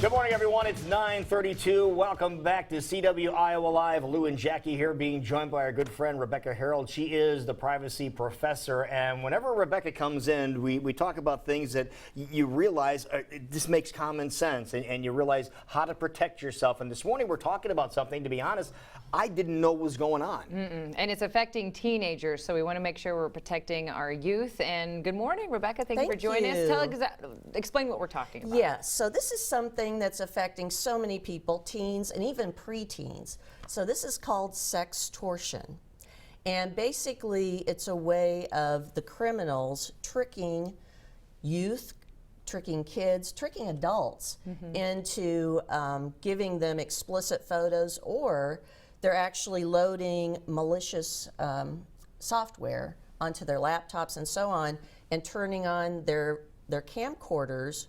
Good morning, everyone. It's 9:32. Welcome back to WeAreIowa Live. Lou and Jackie here, being joined by our good friend Rebecca Harold. She is the privacy professor, and whenever Rebecca comes in, we talk about things that you realize this makes common sense, and you realize how to protect yourself. And this morning we're talking about something, to be honest, I didn't know was going on. And it's affecting teenagers, so we want to make sure we're protecting our youth. And good morning, Rebecca. Thank you for joining us. Explain what we're talking about. Yeah, so this is something that's affecting so many people, teens and even preteens. So this is called sextortion. And basically it's a way of the criminals tricking youth, tricking kids, tricking adults into giving them explicit photos, or they're actually loading malicious software onto their laptops and so on, and turning on their camcorders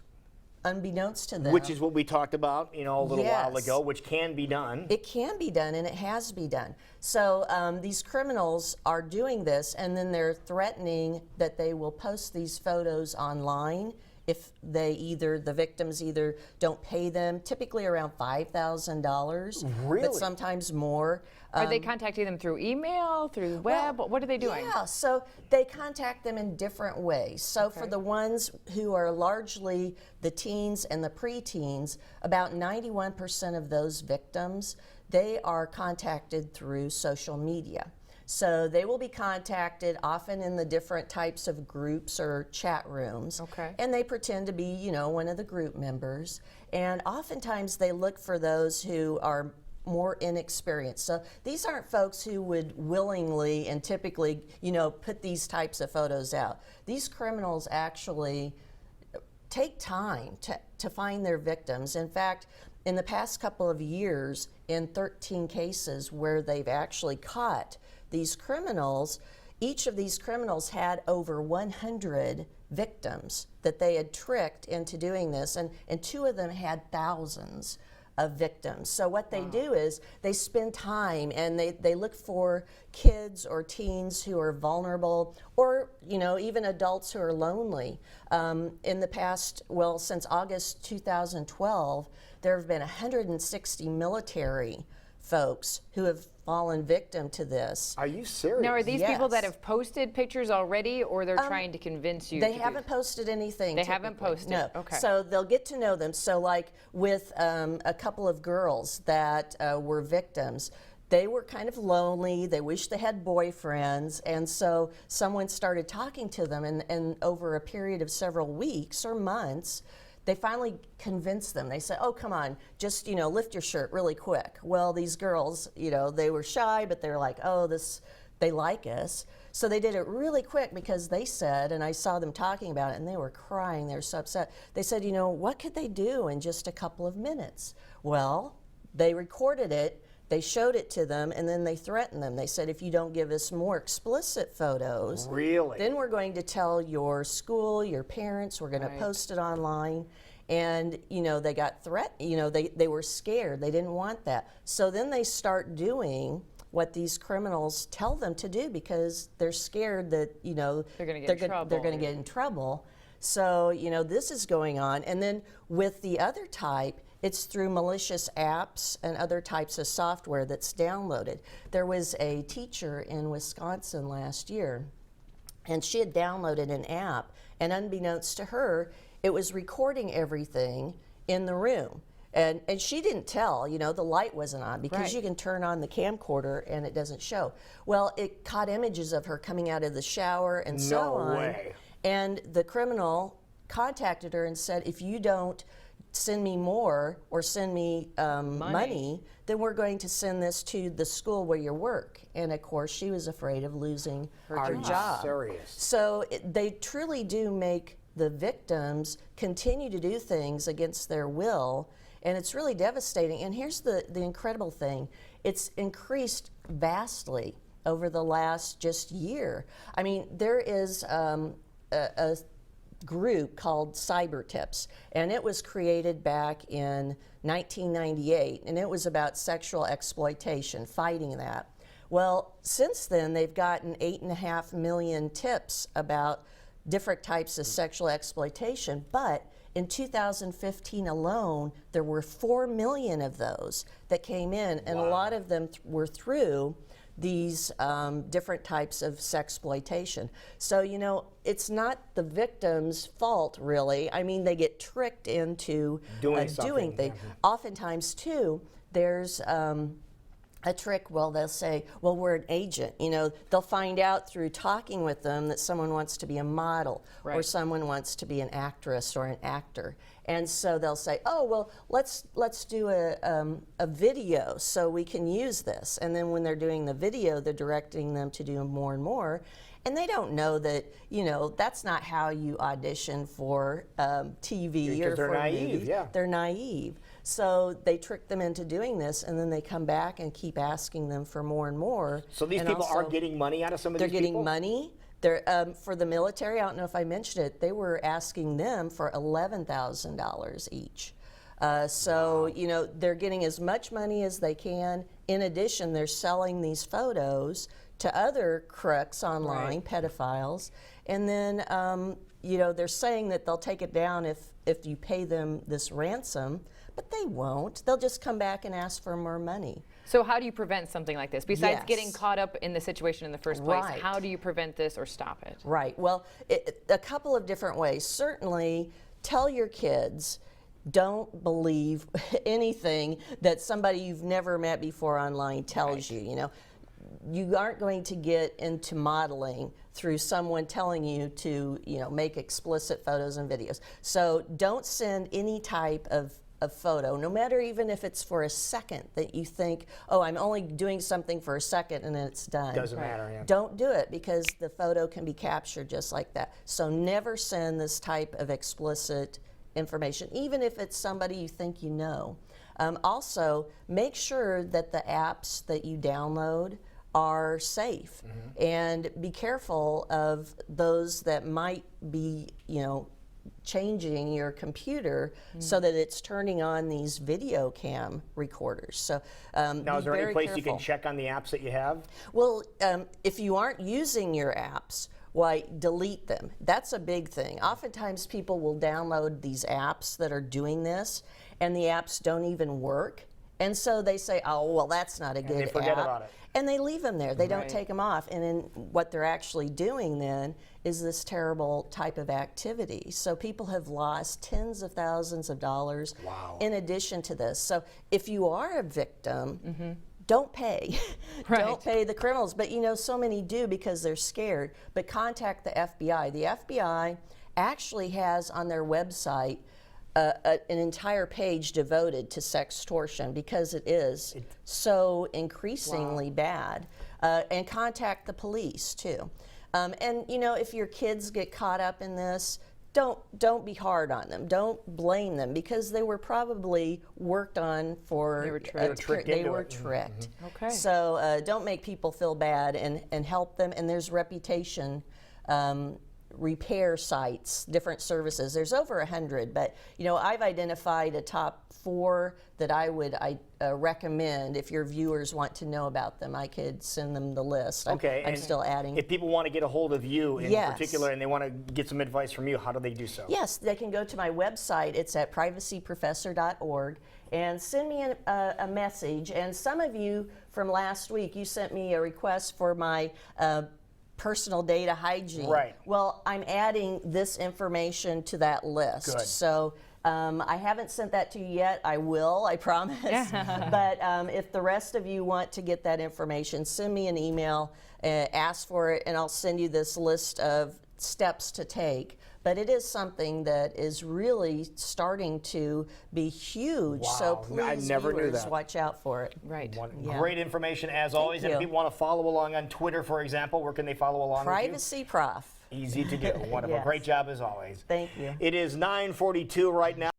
unbeknownst to them. Which is what we talked about, a little while ago, which can be done. It can be done, and it has been done. So these criminals are doing this, and then they're threatening that they will post these photos online if the victims either don't pay them, typically around $5,000, but sometimes more. Are they contacting them through email, through web? What are they doing? Yeah, so they contact them in different ways. So for the ones who are largely the teens and the preteens, about 91% of those victims, they are contacted through social media. So they will be contacted often in the different types of groups or chat rooms. And they pretend to be, one of the group members. And oftentimes they look for those who are more inexperienced. So these aren't folks who would willingly and typically, put these types of photos out. These criminals actually take time to find their victims. In fact, in the past couple of years, in 13 cases where they've actually caught these criminals, each of these criminals had over 100 victims that they had tricked into doing this, and two of them had thousands of victims. So what they do is they spend time and they look for kids or teens who are vulnerable, or even adults who are lonely. In the past, since August 2012, there have been 160 military folks who have fallen victim to this. Are you serious? Now, are these people that have posted pictures already, or they're trying to convince you? They haven't posted anything. They haven't posted? No. Okay. So they'll get to know them. So like with a couple of girls that were victims, they were kind of lonely, they wished they had boyfriends, and so someone started talking to them, and over a period of several weeks or months, they finally convinced them. They said, oh, come on, just, lift your shirt really quick. Well, these girls, they were shy, but they're like, oh, they like us. So they did it really quick, because they said, and I saw them talking about it, and they were crying, they were so upset. They said, what could they do in just a couple of minutes? Well, they recorded it, they showed it to them, and then they threatened them. They said, if you don't give us more explicit photos, then we're going to tell your school, your parents, we're going to post it online. And, they got threatened, they were scared, they didn't want that. So then they start doing what these criminals tell them to do, because they're scared that, they're going to get in trouble. So, this is going on. And then with the other type, it's through malicious apps and other types of software that's downloaded. There was a teacher in Wisconsin last year, and she had downloaded an app, and unbeknownst to her, it was recording everything in the room. And she didn't tell, the light wasn't on, because you can turn on the camcorder and it doesn't show. Well, it caught images of her coming out of the shower and so on. No way. And the criminal contacted her and said, if you don't send me more or send me money, then we're going to send this to the school where you work. And of course, she was afraid of losing her job. Serious? So they truly do make the victims continue to do things against their will, and it's really devastating. And here's the incredible thing. It's increased vastly over the last just year. I mean, there is a group called Cyber Tips, and it was created back in 1998, and it was about sexual exploitation, fighting that. Well, since then, they've gotten 8.5 million tips about different types of sexual exploitation, but In 2015 alone, there were 4 million of those that came in, and a lot of them were through these different types of sexploitation. So, you know, it's not the victim's fault, really. I mean, they get tricked into doing things. Oftentimes, too, there's a trick. Well, they'll say, well, we're an agent. You know, they'll find out through talking with them that someone wants to be a model, or someone wants to be an actress or an actor. And so they'll say, oh, well, let's do a video so we can use this. And then when they're doing the video, they're directing them to do more and more. And they don't know that, you know, that's not how you audition for TV or for movies. They're naive. So they trick them into doing this, and then they come back and keep asking them for more and more. So these people are getting money out of some of these people? They're getting money. They're, for the military, I don't know if I mentioned it, they were asking them for $11,000 each. So, you know, they're getting as much money as they can. In addition, they're selling these photos to other crooks online, pedophiles. And then, you know, they're saying that they'll take it down if you pay them this ransom, but they won't. They'll just come back and ask for more money. So how do you prevent something like this? Besides getting caught up in the situation in the first place, how do you prevent this or stop it? Right. Well, a couple of different ways. Certainly, tell your kids, don't believe anything that somebody you've never met before online tells you. You know, you aren't going to get into modeling through someone telling you to, you know, make explicit photos and videos. So don't send any type of photo, no matter even if it's for a second that you think, oh, I'm only doing something for a second and then it's done. Doesn't matter, Don't do it, because the photo can be captured just like that. So never send this type of explicit information, even if it's somebody you think you know. Also, make sure that the apps that you download are safe, and be careful of those that might be, you know, changing your computer so that it's turning on these video cam recorders. So now, is there any place you can check on the apps that you have? Well, if you aren't using your apps, why, delete them. That's a big thing. Oftentimes people will download these apps that are doing this, and the apps don't even work. And so they say, oh, well, that's not a good app. And they forget about it. And they leave them there. They don't take them off. And then what they're actually doing then is this terrible type of activity. So people have lost tens of thousands of dollars in addition to this. So if you are a victim, don't pay. Don't pay the criminals. But you know, so many do because they're scared. But contact the FBI. The FBI actually has on their website an entire page devoted to sextortion, because it is so increasingly bad. And contact the police too. And you know, if your kids get caught up in this, don't be hard on them. Don't blame them, because they were probably worked on for. They were tricked. They were tricked. Okay. So don't make people feel bad, and help them. And there's reputation repair sites, different services. There's over 100, but you know, I've identified a top 4 that I would recommend. If your viewers want to know about them, I could send them the list. Okay. I'm still adding. If people want to get a hold of you in particular, and they want to get some advice from you, how do they do so? Yes, they can go to my website. It's at privacyprofessor.org, and send me a message. And some of you from last week, you sent me a request for my personal data hygiene. Right. Well, I'm adding this information to that list. Good. So I haven't sent that to you yet. I will, I promise. But if the rest of you want to get that information, send me an email, ask for it, and I'll send you this list of steps to take. But it is something that is really starting to be huge. Wow. So please, I never knew viewers, that. watch out for it. Right. Great information as always. And if people want to follow along on Twitter, for example, where can they follow along Privacy Prof. with you? Easy to do. Wonderful. Great job as always. Thank you. It is 9:42 right now.